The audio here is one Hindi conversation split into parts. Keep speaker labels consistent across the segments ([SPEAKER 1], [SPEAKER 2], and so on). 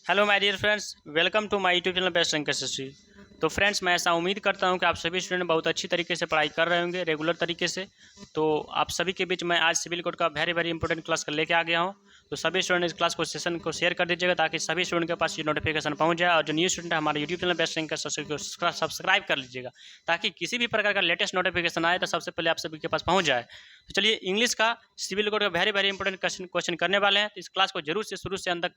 [SPEAKER 1] Hello my dear friends, welcome to my YouTube channel best rank history. तो फ्रेंड्स, मैं ऐसा उम्मीद करता हूं कि आप सभी स्टूडेंट बहुत अच्छी तरीके से पढ़ाई कर रहे होंगे रेगुलर तरीके से। तो आप सभी के बीच मैं आज सिविल कोड का वेरी इंपॉर्टेंट क्लास लेके आ गया हूं। तो सभी स्टूडेंट इस क्लास को सेशन को शेयर कर दीजिएगा ताकि सभी स्टूडेंट के पास ये नोटिफिकेशन पहुंच जाए। और जो न्यू स्टूडेंट है हमारे YouTube channel best rank history को सब्सक्राइब कर लीजिएगा ताकि किसी भी प्रकार का लेटेस्ट नोटिफिकेशन आए तो सबसे पहले आप सभी के पास पहुँच जाए। तो चलिए, इंग्लिश का सिविल कोड का वेरी इंपॉर्टेंट क्वेश्चन करने वाले हैं। तो इस क्लास को जरूर से शुरू से अंत तक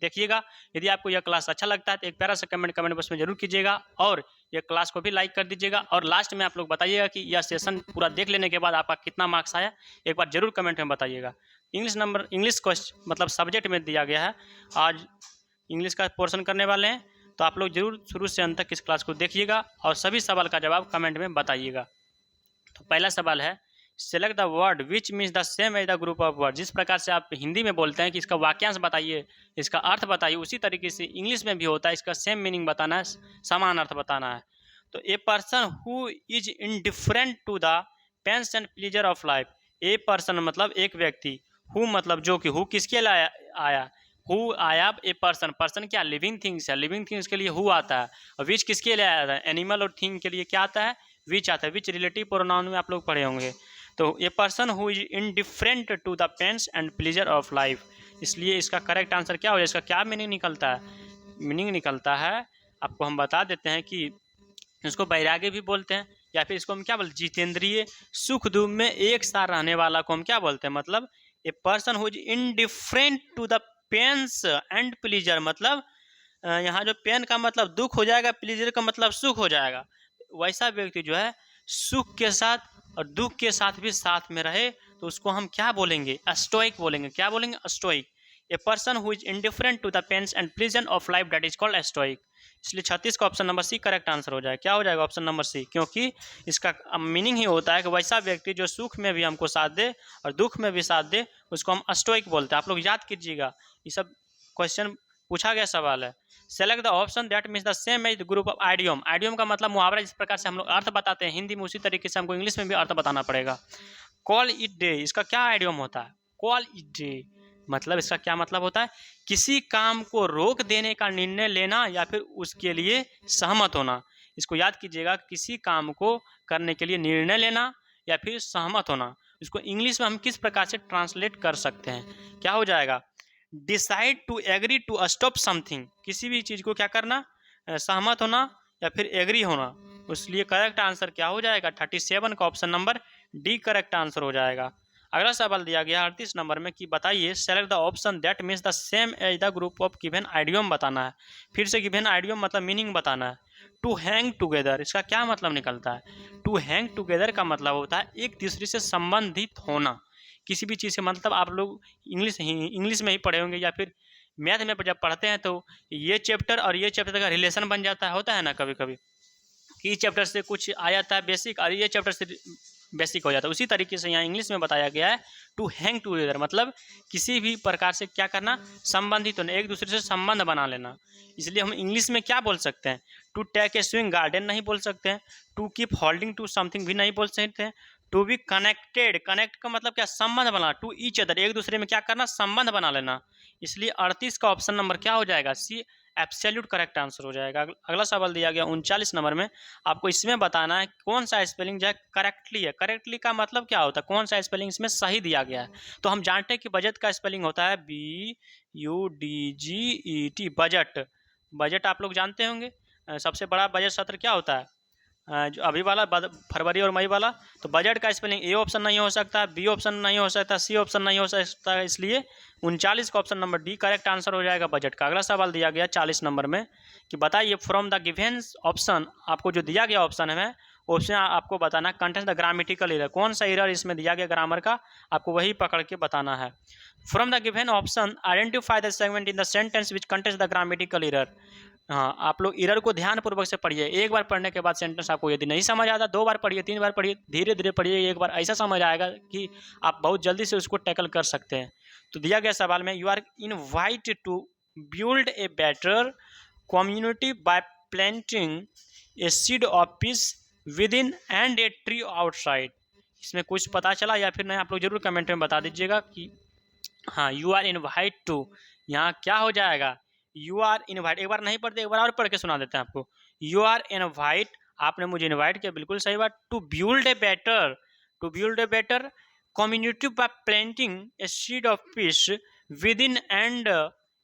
[SPEAKER 1] देखिएगा। यदि आपको यह क्लास अच्छा लगता है तो एक प्यारा सा कमेंट बॉक्स में जरूर कीजिएगा और ये क्लास को भी लाइक कर दीजिएगा। और लास्ट में आप लोग बताइएगा कि यह सेशन पूरा देख लेने के बाद आपका कितना मार्क्स आया, एक बार जरूर कमेंट में बताइएगा। इंग्लिश क्वेश्चन मतलब सब्जेक्ट में दिया गया है। आज इंग्लिश का पोर्शन करने वाले हैं, तो आप लोग जरूर शुरू से अंत तक इस क्लास को देखिएगा और सभी सवाल का जवाब कमेंट में बताइएगा। तो पहला सवाल है, select the word which means the same as the group of word. जिस प्रकार से आप हिंदी में बोलते हैं कि इसका वाक्यांश बताइए, इसका अर्थ बताइए, उसी तरीके से इंग्लिश में भी होता है, इसका सेम मीनिंग बताना है, समान अर्थ बताना है। तो a person who is indifferent to the pains and pleasure of life. A person मतलब एक व्यक्ति, हु मतलब जो कि, हु किसके लिए आया, हु आया, ए पर्सन क्या, लिविंग थिंग्स है, लिविंग थिंग्स के लिए हु आता है। और विच किसके लिए आया है, एनिमल और थिंग के लिए क्या आता है, विच आता है। विच रिलेटिव प्रोनाउन में आप लोग पढ़े होंगे। तो a person who is indifferent to the pains and pleasure of life, इसलिए इसका करेक्ट आंसर क्या हो जाए, इसका क्या मीनिंग निकलता है। मीनिंग निकलता है, आपको हम बता देते हैं कि इसको वैराग्य भी बोलते हैं, या फिर इसको हम क्या बोलते हैं, जितेंद्रिय, सुख दुख में एक साथ रहने वाला को हम क्या बोलते हैं। मतलब a person who is indifferent to the pains and pleasure, मतलब यहाँ जो पेन का मतलब दुख हो जाएगा, प्लीजर का मतलब सुख हो जाएगा। वैसा व्यक्ति जो है सुख के साथ और दुख के साथ भी साथ में रहे तो उसको हम क्या बोलेंगे, स्टोइक बोलेंगे। क्या बोलेंगे, stoic. A person who is indifferent to the pains and pleasure of life that is called stoic. इसलिए 36 का option number C correct answer हो जाए। क्या हो जाएगा, ऑप्शन नंबर सी, क्योंकि इसका मीनिंग ही होता है कि वैसा व्यक्ति जो सुख में भी हमको साथ दे और दुख में भी साथ दे, उसको हम स्टोइक बोलते हैं। आप लोग याद कीजिएगा, ये सब क्वेश्चन पूछा गया सवाल है। Select the option that means the same as the group of idiom. Idiom का मतलब मुहावरा, जिस प्रकार से हम लोग अर्थ बताते हैं हिंदी में, उसी तरीके से हमको इंग्लिश में भी अर्थ बताना पड़ेगा। कॉल इट डे, इसका क्या आइडियम होता है, कॉल इट डे मतलब इसका क्या मतलब होता है, किसी काम को रोक देने का निर्णय लेना या फिर उसके लिए सहमत होना। इसको याद कीजिएगा, किसी काम को करने के लिए निर्णय लेना या फिर सहमत होना। इसको इंग्लिश में हम किस प्रकार से ट्रांसलेट कर सकते हैं, क्या हो जाएगा, decide to agree to stop something. किसी भी चीज़ को क्या करना, सहमत होना या फिर एग्री होना। इसलिए करेक्ट आंसर क्या हो जाएगा, 37 का option number D correct answer हो जाएगा। अगला सवाल दिया गया 38 नंबर में कि बताइए, select the option that means the same as the group of given idiom बताना है। फिर से गिवन आइडियम मतलब मीनिंग बताना है। टू हैंग टुगेदर, इसका क्या मतलब निकलता है। टू हैंग टुगेदर का मतलब होता है एक दूसरे से संबंधित होना। किसी भी चीज़ से मतलब आप लोग इंग्लिश में ही पढ़े होंगे या फिर मैथ में जब पढ़ते हैं तो ये चैप्टर और ये चैप्टर का रिलेशन बन जाता है, होता है ना कभी कभी, कि चैप्टर से कुछ आ जाता है बेसिक और ये चैप्टर से बेसिक हो जाता है। उसी तरीके से यहाँ इंग्लिश में बताया गया है टू हैंग टूगेदर मतलब किसी भी प्रकार से क्या करना, संबंधित होना, एक दूसरे से संबंध बना लेना। इसलिए हम इंग्लिश में क्या बोल सकते हैं, to take a swing garden नहीं बोल सकते हैं, to keep holding to something भी नहीं बोल सकते हैं, टू बी कनेक्टेड, कनेक्ट का मतलब क्या, संबंध बना, टू ईच अदर एक दूसरे में क्या करना, संबंध बना लेना। इसलिए 38 का ऑप्शन नंबर क्या हो जाएगा, सी एब्सोल्यूट करेक्ट आंसर हो जाएगा। अगला सवाल दिया गया 39 नंबर में, आपको इसमें बताना है कौन सा स्पेलिंग जो है करेक्टली है। करेक्टली का मतलब क्या होता है, कौन सा स्पेलिंग इसमें सही दिया गया है। तो हम जानते हैं कि बजट का स्पेलिंग होता है BUDGET, बजट। बजट आप लोग जानते होंगे, सबसे बड़ा बजट सत्र क्या होता है, जो अभी वाला फरवरी और मई वाला। तो बजट का स्पेलिंग ए ऑप्शन नहीं हो सकता, बी ऑप्शन नहीं हो सकता, सी ऑप्शन नहीं हो सकता, इसलिए 39 का option number D correct answer हो जाएगा बजट का। अगला सवाल दिया गया 40 नंबर में कि बताइए, फ्रॉम द गिवन ऑप्शन, आपको जो दिया गया ऑप्शन है ऑप्शन आपको बताना कंटेंस द ग्रामेटिकल एरर, कौन सा एरर इसमें दिया गया ग्रामर का, आपको वही पकड़ के बताना है। From the given option identify the segment in the sentence which contains the grammatical error. हाँ, आप लोग एरर को ध्यानपूर्वक से पढ़िए। एक बार पढ़ने के बाद सेंटेंस आपको यदि नहीं समझ आता, 2 बार पढ़िए, 3 बार पढ़िए, धीरे धीरे पढ़िए, एक बार ऐसा समझ आएगा कि आप बहुत जल्दी से उसको टैकल कर सकते हैं। तो दिया गया सवाल में, you are invited to build a better community by planting a seed of peace within and a tree outside. इसमें कुछ पता चला या फिर नहीं, आप लोग जरूर कमेंट में बता दीजिएगा कि हाँ, यू आर इनवाइट टू, यहाँ क्या हो जाएगा, यू आर इनवाइट, एक बार नहीं पढ़ते, एक बार और पढ़ के सुना देते हैं आपको। यू आर इनवाइट, आपने मुझे इनवाइट किया, बिल्कुल सही बात। To build a better community by planting a seed of peace within and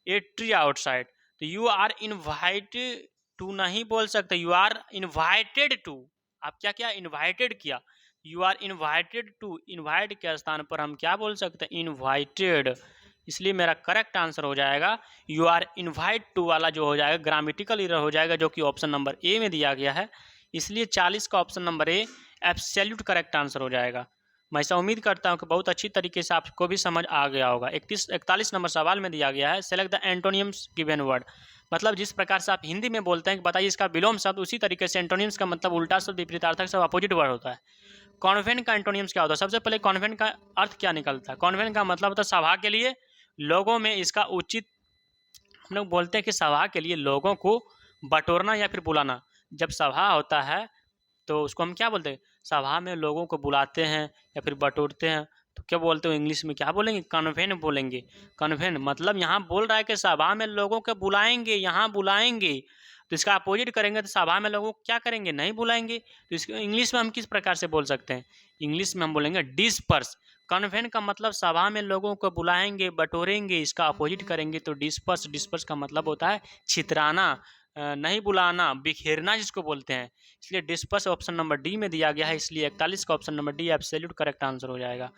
[SPEAKER 1] a tree outside. So you are invited to नहीं बोल सकते, यू आर इनवाइटेड टू, आप क्या क्या इनवाइटेड किया, you are invited to, invite के स्थान पर हम क्या बोल सकते हैं, इनवाइटेड। इसलिए मेरा करेक्ट आंसर हो जाएगा यू आर इनवाइट टू वाला जो हो जाएगा ग्रामेटिकल एरर हो जाएगा, जो कि ऑप्शन नंबर ए में दिया गया है। इसलिए 40 का option number A absolute correct answer हो जाएगा। मैं ऐसा उम्मीद करता हूं कि बहुत अच्छी तरीके से आपको भी समझ आ गया होगा। 41 नंबर सवाल में दिया गया है, सेलेक्ट द एंटोनियम्स गिवन वर्ड। मतलब जिस प्रकार से आप हिंदी में बोलते हैं कि बताइए इसका विलोम शब्द, उसी तरीके से एंटोनियम्स का मतलब उल्टा शब्द, विपरीतार्थक शब्द, अपोजिट वर्ड होता है। कॉन्वेंट का एंटोनियम्स क्या होता है? सबसे पहले कॉन्वेंट का अर्थ क्या निकलता है? कॉन्वेंट का मतलब होता है सभा के लिए, लोगों में इसका उचित, हम लोग बोलते हैं कि सभा के लिए लोगों को बटोरना या फिर बुलाना। जब सभा होता है तो उसको हम क्या बोलते हैं? सभा में लोगों को बुलाते हैं या फिर बटोरते हैं, तो क्या बोलते हो इंग्लिश में, क्या बोलेंगे? कन्वेन बोलेंगे। कन्वेन मतलब यहाँ बोल रहा है कि सभा में लोगों को बुलाएंगे, यहाँ बुलाएंगे, तो इसका अपोजिट करेंगे तो सभा में लोगों को क्या करेंगे? नहीं बुलाएंगे। तो इसको इंग्लिश में हम किस प्रकार से बोल सकते हैं? इंग्लिश में हम बोलेंगे डिस्पर्स। कन्वेन का मतलब सभा में लोगों को बुलाएंगे, बटोरेंगे, इसका अपोजिट करेंगे तो डिस्पर्स। डिस्पर्स का मतलब होता है छितराना, नहीं बुलाना, बिखेरना जिसको बोलते हैं। इसलिए डिस्पर्स ऑप्शन नंबर डी में दिया गया है, इसलिए 41 का option number D absolute correct answer हो जाएगा।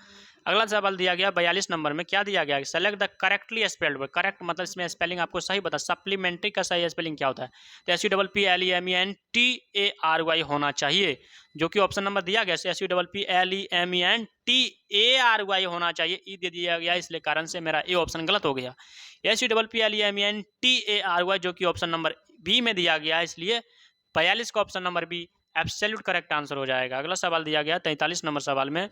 [SPEAKER 1] अगला सवाल दिया गया 42 नंबर में, क्या दिया गया है? Select the correctly spelled word. Correct मतलब इसमें स्पेलिंग आपको सही बता, सप्लीमेंट्री का सही स्पेलिंग क्या होता है? तो SUPPLEMENTARY होना चाहिए, जो कि ऑप्शन नंबर दिया गया SUPPLEMENTARY होना चाहिए, ई दे दिया गया, इसलिए कारण से मेरा ए ऑप्शन गलत हो गया। SUPPLEMENTARY जो कि ऑप्शन नंबर बी में दिया गया है, इसलिए 42 का option number B absolute correct answer हो जाएगा। अगला सवाल दिया गया 43 नंबर सवाल में,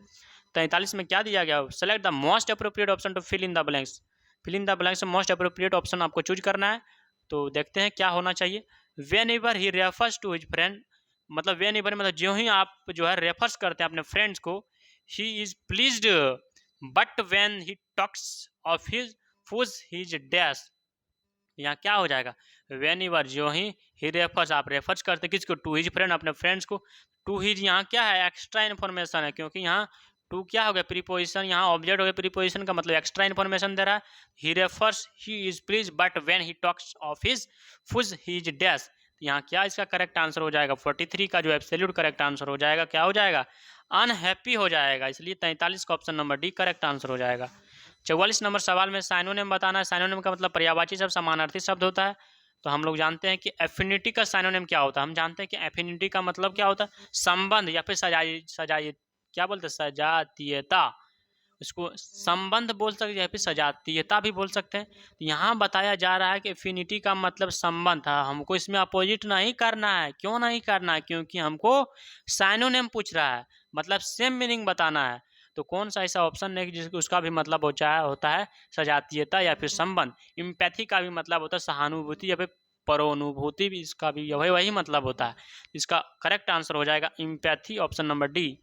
[SPEAKER 1] 43 में क्या दिया गया? Select the most appropriate option to fill in the blanks. Fill in the blanks में मोस्ट अप्रोप्रिएट ऑप्शन आपको चूज करना है, तो देखते हैं क्या होना चाहिए। Whenever he refers to his friend, मतलब वेन एवर मतलब जो ही आप जो है रेफर्स करते हैं अपने फ्रेंड्स को, he is pleased, but when he talks of his foes his dash, यहाँ क्या हो जाएगा? वेन एवर जो ही रेफर्स, आप रेफर्स करते किसको? टू हिज फ्रेंड, अपने फ्रेंड्स को। टू हिज यहाँ क्या है? एक्स्ट्रा इन्फॉर्मेशन है, क्योंकि यहाँ टू क्या हो गया? प्रीपोजिशन, यहाँ ऑब्जेक्ट हो गया प्रीपोजिशन का मतलब एक्स्ट्रा इन्फॉर्मेशन दे रहा है। He refers he is please, but when he talks of his foes his dash, यहाँ क्या इसका करेक्ट आंसर हो जाएगा? 43 का जो एब्सोल्यूट करेक्ट आंसर हो जाएगा क्या हो जाएगा? अनहैप्पी हो जाएगा। इसलिए 43 का option number D correct answer हो जाएगा। 44 नंबर सवाल में साइनोनिम बताना है। साइनोनिम का मतलब पर्यायवाची शब्द, समानार्थी शब्द होता है। तो हम लोग जानते हैं कि एफिनिटी का साइनोनिम क्या होता है? हम जानते हैं कि एफिनिटी का मतलब क्या होता है? संबंध या फिर सजाई क्या बोलते हैं? सजातीयता, इसको संबंध बोल सकते हैं या फिर सजातीयता भी बोल सकते हैं। तो यहाँ बताया जा रहा है कि एफिनिटी का मतलब संबंध था, हमको इसमें अपोजिट नहीं करना है। क्यों नहीं करना है? क्योंकि हमको साइनोनिम पूछ रहा है, मतलब सेम मीनिंग बताना है। तो कौन सा ऐसा ऑप्शन है जिसको उसका भी मतलब होता है सजातीयता या फिर संबंध। इम्पैथी का भी मतलब होता है सहानुभूति या फिर परोनुभूति, भी इसका भी वही मतलब होता है। इसका करेक्ट आंसर हो जाएगा इम्पैथी, ऑप्शन नंबर डी।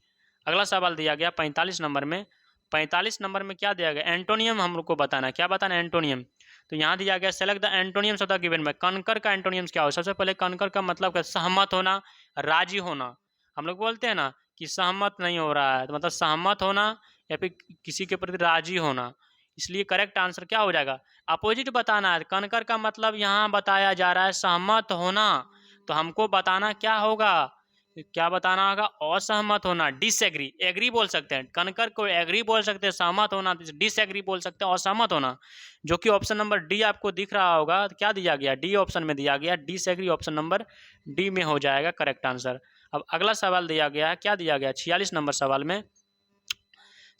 [SPEAKER 1] अगला सवाल दिया गया 45 नंबर में। 45 नंबर में क्या दिया गया? एंटोनियम हम लोग को बताना है। क्या बताना है? एंटोनियम। तो यहाँ दिया गया select the एंटोनियम्स of the given में। कनकर का एंटोनियम्स क्या हो? सबसे पहले कनकर का मतलब क्या? सहमत होना, राजी होना। हम लोग बोलते हैं ना कि सहमत नहीं हो रहा है, तो मतलब सहमत होना या फिर किसी के प्रति राजी होना। इसलिए करेक्ट आंसर क्या हो जाएगा? अपोजिट बताना है। कनकर का मतलब यहाँ बताया जा रहा है सहमत होना, तो हमको बताना क्या होगा? क्या बताना होगा? असहमत होना, डिसएग्री। एग्री बोल सकते हैं, कनकर को एग्री बोल सकते हैं, सहमत होना डिसएग्री बोल सकते हैं, असहमत होना, जो कि ऑप्शन नंबर डी आपको दिख रहा होगा। क्या दिया गया? डी ऑप्शन में दिया गया, डिसएग्री ऑप्शन नंबर डी में हो जाएगा करेक्ट आंसर। अब अगला सवाल दिया गया है, क्या दिया गया? 46 नंबर सवाल में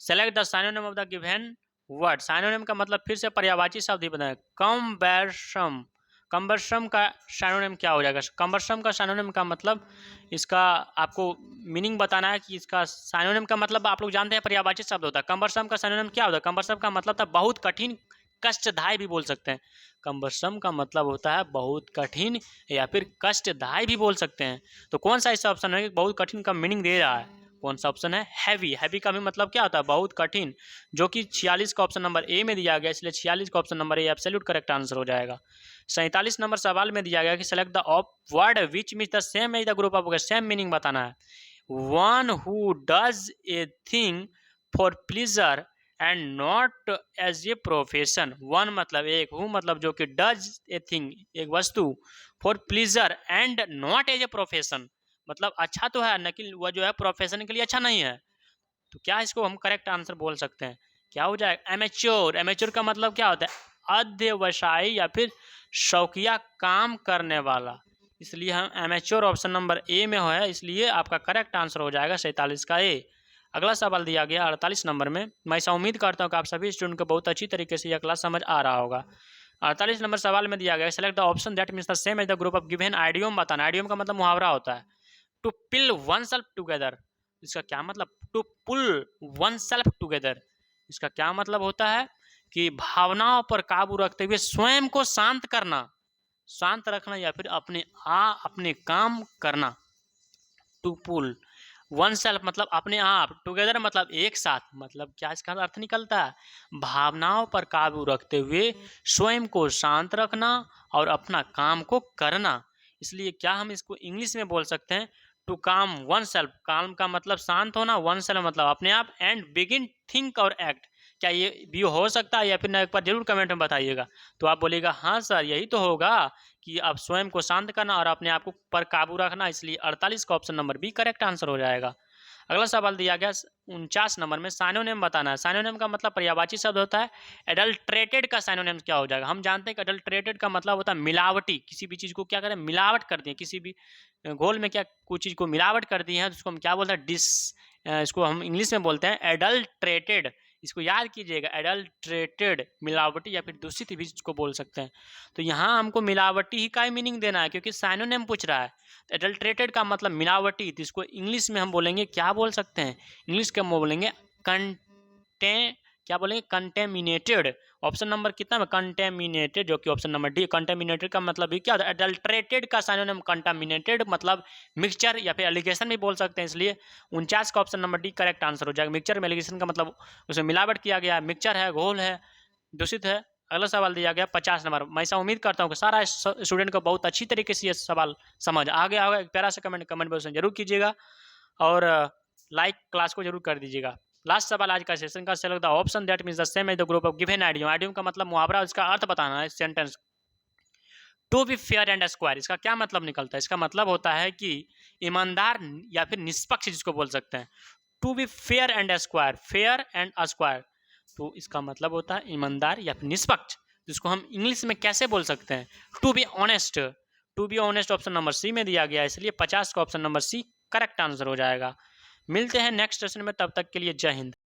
[SPEAKER 1] select the synonym of the given word. Synonym का मतलब फिर से पर्यायवाची शब्द ही बताएं। कम्बर्सम, कम्बर्सम का साइनोनिम क्या हो जाएगा? कम्बर्सम का साइनोनिम का मतलब, इसका आपको मीनिंग बताना है कि इसका साइनोनिम का मतलब आप लोग जानते हैं पर्यायवाची शब्द होता है। कम्बर्सम का साइनोनिम क्या होता है? कम्बर्सम का मतलब था बहुत कठिन, कष्टदायी भी बोल सकते हैं। कम्बर्सम का मतलब होता है बहुत कठिन या फिर कष्टदायी भी बोल सकते हैं। तो कौन सा ऐसा ऑप्शन है कि बहुत कठिन का मीनिंग दे रहा है? कौन सा ऑप्शन है? हैवी। हैवी का भी मतलब क्या होता है? बहुत कठिन, जो कि 46 का ऑप्शन नंबर ए में दिया गया, इसलिए 46 का option number A absolute correct answer हो जाएगा। 47 नंबर सवाल में दिया गया कि select the word which means the same as the group of, same meaning बताना है। One who does a thing for pleasure and not as a profession. One मतलब एक, हु मतलब जो कि, डज ए थिंग एक वस्तु, for pleasure and not as a profession मतलब अच्छा तो है लेकिन वह जो है प्रोफेशन के लिए अच्छा नहीं है। तो क्या इसको हम करेक्ट आंसर बोल सकते हैं? क्या हो जाएगा? एमेच्योर। एमेच्योर का मतलब क्या होता है? अध्यवसायी या फिर शौकिया काम करने वाला, इसलिए हम एमेच्योर ऑप्शन नंबर ए में है, इसलिए आपका करेक्ट आंसर हो जाएगा 47 का ए। अगला सवाल दिया गया 48 नंबर में। मैं ऐसा उम्मीद करता हूँ कि आप सभी स्टूडेंट को बहुत अच्छी तरीके से यह क्लास समझ आ रहा होगा। 48 नंबर सवाल में दिया गया select the option that means the same as the group of given. Idiom बताना। आइडियम का मतलब मुहावरा होता है। To pull oneself together, इसका क्या मतलब? To pull oneself together, इसका क्या मतलब होता है? कि भावनाओं पर काबू रखते हुए स्वयं को शांत करना, शांत रखना या फिर अपने काम करना। टू पुल वन सेल्फ मतलब अपने आप, टुगेदर मतलब एक साथ, मतलब क्या इसका अर्थ निकलता है? भावनाओं पर काबू रखते हुए स्वयं को शांत रखना और अपना काम को करना। इसलिए क्या हम इसको इंग्लिश में बोल सकते हैं? टू काम वन सेल्फ। काम का मतलब शांत होना, वन सेल्फ मतलब अपने आप, एंड बिगिन थिंक और एक्ट। क्या ये भी हो सकता है या फिर ना? एक बार जरूर कमेंट में बताइएगा। तो आप बोलिएगा हाँ सर यही तो होगा कि आप स्वयं को शांत करना और अपने आप को पर काबू रखना, इसलिए 48 का option number B correct answer हो जाएगा। अगला सवाल दिया गया 49 नंबर में, साइनोनिम बताना है। साइनोनिम का मतलब पर्यायवाची शब्द होता है। एडल्ट्रेटेड का साइनोनिम क्या हो जाएगा? हम जानते हैं कि एडल्ट्रेटेड का मतलब होता है मिलावटी, किसी भी चीज़ को क्या करें? मिलावट कर दिए, किसी भी घोल में क्या कुछ चीज़ को मिलावट कर दी है तो उसको हम क्या बोलते हैं? इसको हम इंग्लिश में बोलते हैं एडल्ट्रेटेड। इसको याद कीजिएगा, एडल्ट्रेटेड मिलावटी या फिर दूषित भी इसको बोल सकते हैं। तो यहाँ हमको मिलावटी ही का ही मीनिंग देना है क्योंकि साइनोनिम पूछ रहा है। एडल्ट्रेटेड का मतलब मिलावटी, तो इसको इंग्लिश में हम बोलेंगे, क्या बोल सकते हैं? इंग्लिश के हम बोलेंगे क्या बोलेंगे? कंटेमिनेटेड। ऑप्शन नंबर कितना में? कंटेमिनेटेड, जो कि ऑप्शन नंबर डी। कंटेमिनेटेड का मतलब भी क्या होता है? एडल्ट्रेटेड का साइनोनिम कंटामिनेटेड मतलब मिक्सचर या फिर एलिगेशन भी बोल सकते हैं, इसलिए 49 का option number D correct answer हो जाएगा। मिक्सचर में एलिगेशन का मतलब उसमें मिलावट किया गया, मिक्सचर है, घोल है, दूषित है। अगला सवाल दिया गया 50 नंबर। मैं ऐसा उम्मीद करता हूँ कि सारा स्टूडेंट को बहुत अच्छी तरीके से ये सवाल समझ आ गया होगा। एक प्यारा सा कमेंट बॉक्स में जरूर कीजिएगा और लाइक क्लास को जरूर कर दीजिएगा। लास्ट सवाल आज का सेशन का, select the option that means the same as the group of given idiom. Idiom का मतलब मुहावरा, इसका अर्थ बताना है sentence. To be fair and square, इसका क्या मतलब निकलता है? इसका मतलब होता है कि ईमानदार या फिर निष्पक्ष जिसको बोल सकते हैं। To be fair and square, fair and square, तो इसका मतलब होता है ईमानदार या फिर निष्पक्ष, जिसको हम इंग्लिश में कैसे बोल सकते हैं? To be honest. To be honest option number C में दिया गया है, इसलिए 50 का option number C correct answer हो जाएगा। मिलते हैं नेक्स्ट सेशन में, तब तक के लिए जय हिंद।